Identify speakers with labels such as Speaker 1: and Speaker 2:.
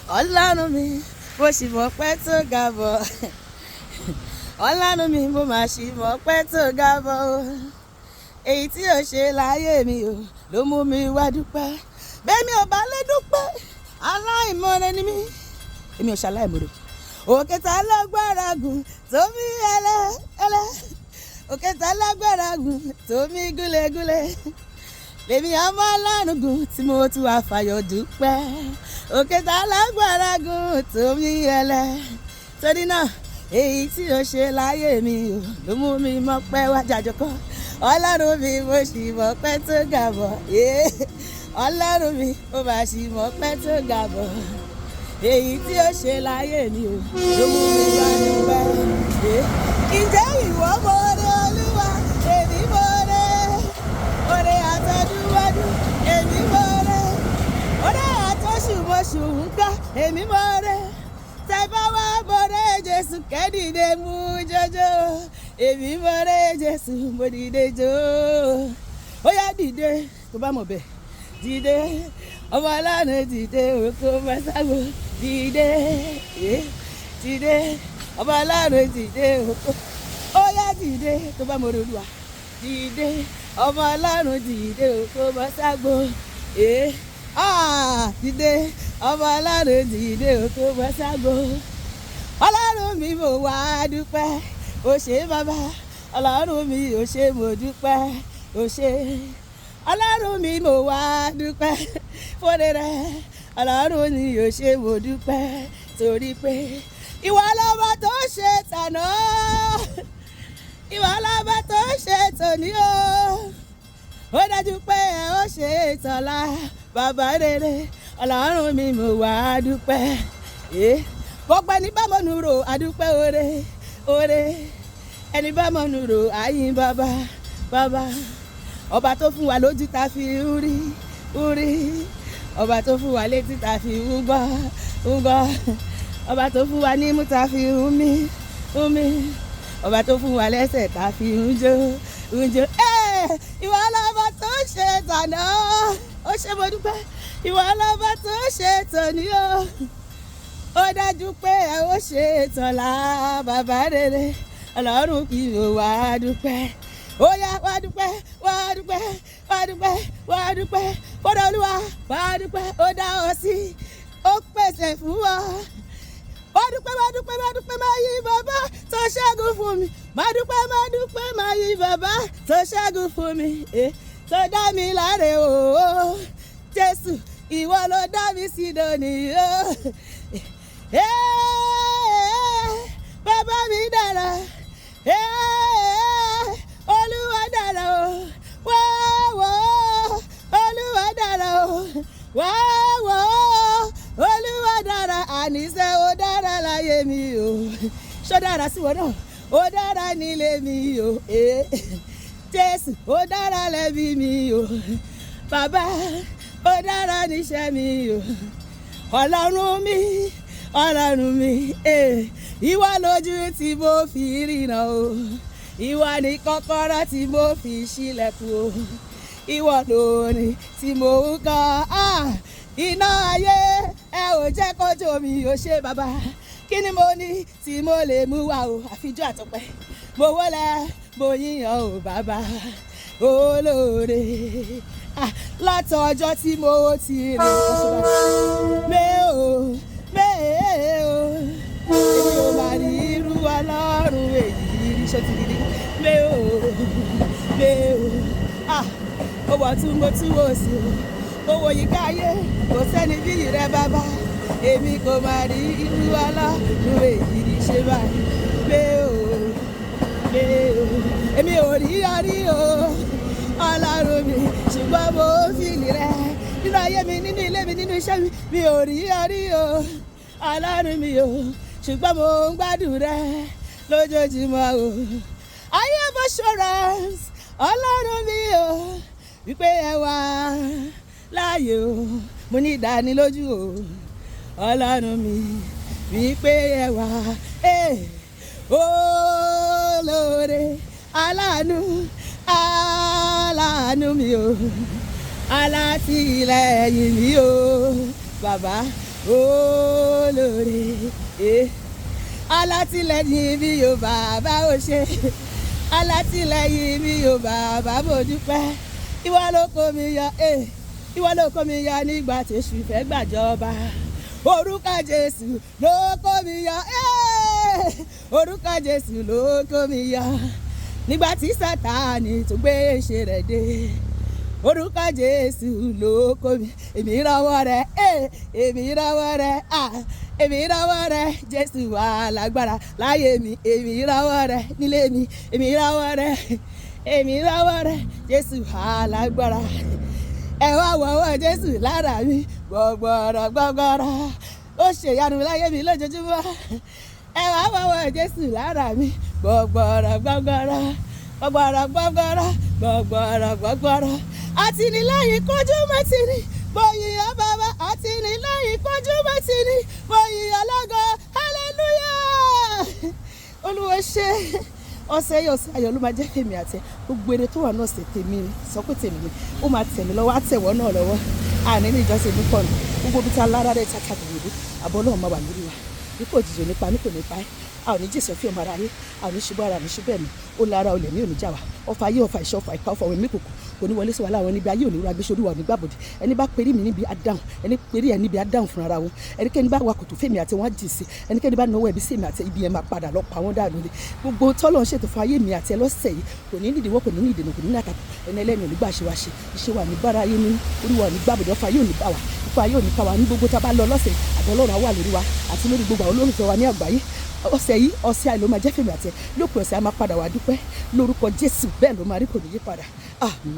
Speaker 1: Ọlọ́run mi mo sì mọ̀ pé tó ga bọ̀ Ọlọ́run mi mo máa sì mọ̀ pé tó ga bọ̀ o èyí tí ò ṣe láyé mi o ló mú mi wá dúpẹ́ bẹ́ẹ̀ mi ò bá lè dúpẹ́ aláìmoore ni mí èmi ò ṣaláìmoore òkè tá lágbára gùn tó mi ẹlẹ́ òkè tá lágbára gùn tó mi gúlegúle lèmi ọmọ Ọlọ́run gùn tí mo tún wá fàyọ̀ dúpẹ́ òkè tá lágbára gùn tó mi ẹlẹ́ torí náà èyí tí o ṣe láyé mi o ló mú mi mọ̀ pé wá jàjọkọ́ Ọlọ́run mi mo sì mọ̀ pé tó ga bọ̀ Ọlọ́run mi mo máa sì mọ̀ pé tó ga bọ̀ èyí tí ó ṣe láyé mi o ló mú mi wá dúpẹ́ ǹjẹ́ ìwọ mọ̀ọ́rẹ́ Olúwa èmi mọ̀ọ́rẹ́ oore àtọ́dúnwájú èmi mọ̀ọ́rẹ́ oore àtọ́ṣùmọ̀ṣù ń ká èmi mọ̀ọ́rẹ́ tẹ́ bá wá mọ̀ọ́rẹ́ Jésù kẹ́dìdé mú jọjọ èmi mọ̀ọ́rẹ́ Jésù mo dìde jọ ó yá dìde tó bá mọ̀ bẹ́ẹ̀ dìde ọmọ Ọlọ́run dìde òkú mọ́ságbó dìde dìde ọmọ Ọlọ́run dìde òkú ó yá dìde tó bá mọ̀ Olúwa dìde ọmọ Ọlọ́run dìde òkú mọ́ságbó dìde ọmọ Ọlọ́run dìde òkú mọ́ságbó Ọlọ́run mi mo wá dúpẹ́ ó ṣé bàbá Ọlọ́run mi ó ṣé mo dúpẹ́ ó ṣé Ọlọ́run mi mo wá dúpẹ́ fóore rẹ Ọlọ́run ni ó ṣé mo dúpẹ́ torí pé ìwọ lọ́ba tó ṣe tàná ìwọ lọ́ba tó ṣe tòní o ó dájú pé ẹ ó ṣe tọ̀la bàbá rere Ọlọ́run mi mo wá dúpẹ́ gbogbo ẹni bá mọ̀nù rò àdúpẹ́ oore oore ẹni bá mọ̀nù rò àyìn bàbá bàbá ọba tó fún wa lójú ta fi ń rí ọba tó fún wa létí ta fi ń gbọ́ ọba tó fún wa nímú ta fi ń mí ọba tó fún wa lẹ́sẹ̀ ta fi ń jó ìwọ lọ́ba tó ṣe tàná ó ṣe mo dúpẹ́ ìwọ lọ́ba tó ṣe tòní o ó dájú pé ẹ ó ṣe tọ̀la bàbá rere Ọlọ́run kì í wá dúpẹ́ ó yá wá dúpẹ́ wá dúpẹ́ wá dúpẹ́ wá dúpẹ́ fọ́dọ̀ Olúwa wá dúpẹ́ ó dá ọ sí ó pèsè fún wa wá dúpẹ́ wá dúpẹ́ wá dúpẹ́ máa yí bàbá tó ṣẹ́gun fún mi má dúpẹ́ má dúpẹ́ máa yí bàbá tó ṣẹ́gun fún mi tó dá mi láre o Jésù ìwọ ló dá mi sí lónìí o bàbá mi dára Olúwa dára o wá wò Olúwa dára o wá wò Olúwa dára àníṣe ó dára láyé mi o ṣó dára sí wọn náà ó dára nílé mi o Jésù ó dára lẹ́bí mi o bàbá ó dára níṣẹ́ mi o Ọlọ́run mi ìwọ lójú tí mo fi ríran o ìwọ ní kọ́kọ́rọ́ tí mo fi ṣílẹ̀kùn o ìwọ lórí tí mo ń kọ́ iná ayé ẹ ò jẹ́ kójú mi ò ṣe bàbá kí ni mo ní tí mo lè mú wá o àfijọ́ àtọpẹ́ mo wọlé mo yíyan o bàbá olóore látọjọ́ tí mo ti rìn èmi ò máa rí irú Ọlọ́run èyí ṣó ti gidi ó wọ̀ tún mo tún wò sí o owó yìí káyé kò sẹ́ni bí rẹ bàbá èmi kò máa rí irú Ọlọ́run èyí ṣe báyìí èmi ò rí ọrí o Ọlọ́run mi ṣùgbọ́n mo fìlì rẹ nínú ayé mi nínú ilé mi nínú iṣẹ́ mi ò rí ọrí o Ọlọ́run mi o ṣùgbọ́n mo ń gbádùn rẹ lójoojúmọ́ o I have assurance Ọlọ́run mi o wípé ẹ wà láàyè o mo ní ìdánilójú o Ọlọ́run mi wípé ẹ wà olóore aláàánú mi o alátìlẹ́yìn mi o bàbá olóore. Alátìlẹ́yìn mi ò bàbá ò ṣe, alátìlẹ́yìn mi ò bàbá mo dúpẹ́. Ìwọ ló kó mi yọ, ìwọ ló kó mi yọ nígbà tí èṣù fẹ́ gbàjọba. Orúkọ Jésù ló kó mi yọ, orúkọ Jésù ló kó mi yọ nígbà tí Sátánì tó gbé èṣe rẹ̀ dé. Orúkọ Jésù ló kó mi, èmi rọ́wọ́ rẹ̀, èmi rọ́wọ́ rẹ̀, èmi rọ́wọ́ rẹ̀, Jésù wà lágbára láyé mi, èmi rọ́wọ́ rẹ̀ nílé mi, èmi rọ́wọ́ rẹ̀, èmi rọ́wọ́ rẹ̀, Jésù wà lágbára. Ẹ wá wọ́wọ́ Jésù lára mi, gbọ̀gbọ̀rọ̀ gbọ̀gbọ̀rọ̀, ó ṣe ìyanu láyé mi lójoojúmọ́. Ẹ wá wọ́wọ́ Jésù lára mi, gbọ̀gbọ̀rọ̀ gbọ̀gbọ̀rọ̀, gbọ̀gbọ̀rọ̀ gbọ̀gbọ̀rọ̀, gbọ̀gbọ̀rọ̀ gbọ̀gbọ̀rọ̀. Àtìlẹ́yìn kojú mẹ́tì ni, mo yìí bàbá, àtìlẹ́yìn kojú mẹ́tì ni, mo yìí lógo, hallelujah. Olúwa ṣe ọ̀sẹ̀ yìí ọ̀sẹ̀ ayọ̀ ló máa jẹ́ èmi àti gbogbo èrè tó wà náà ṣe tèmi ni, sọ pé tèmi ni, ó máa tẹ̀mí lọ́wọ́, á tẹ̀wọ́ náà lọ́wọ́. Àní ní ìjọsìn ìlú pọ̀ nù, gbogbo ibi tá a lára rẹ̀ tàkà gbòòrò àbọ̀ náà máa wà lórí wa. Nípò òjijì nípa ní kò ní pa ẹ́, a ò ní jèsè fí ọmọ ara rí, a ò ní ṣubú ara mi ṣubú ẹ̀mí, ó lára olè ní òní jà wá. Ọfà ayé, ọfà ìṣọ́, ọfà ìka, ọfà òwe mímíkòkò kò ní wọlé sí wa láwọn níbi ayé òní wúra gbé sórí wa òní gbàbọ̀dì. Ẹni bá perí mi níbi adáhùn, ẹni perí ẹ níbi adáhùn fúnra ara wọn. Ẹnikẹ́ni bá wa kòtò fèmí àti wọn jì sí, ẹnikẹ́ni bá náwó ẹbí sí èmi àti ibi yẹn máa padà lọ pa wọ́n dànù ni. Gbogbo tọ́lọ̀ ń ṣètò fún ayé mi àti ẹlọ́sẹ̀ yìí kò ní nídìíwọ́, kò ní ní ìdènà, kò ní ní àtàkùn. Ẹni ẹlẹ́ni ò ní gbà ṣe wá ṣe, iṣẹ́ wa ní bára ayé nínú, orí wa ò ní gbàbọ̀dì, ọfà ayé ò ní bá wa, ọfà ayé ò ní ká wa ní gbogbo tá a bá lọ lọ́sẹ̀. Àbọ̀ Ọlọ́run á wà lórí wa àti lórí gbogbo àwọn olólùfẹ́ wa ní àgbáyé. Ọ̀sẹ̀ yìí ọ̀sẹ̀ àìló máa jẹ́ fèmí àti ẹ lópin ọ̀sẹ̀ a máa padà wá dúpẹ́ lórúkọ Jésù, bẹ́ẹ̀ ló máa rí, kò ní yí padà. Àmín.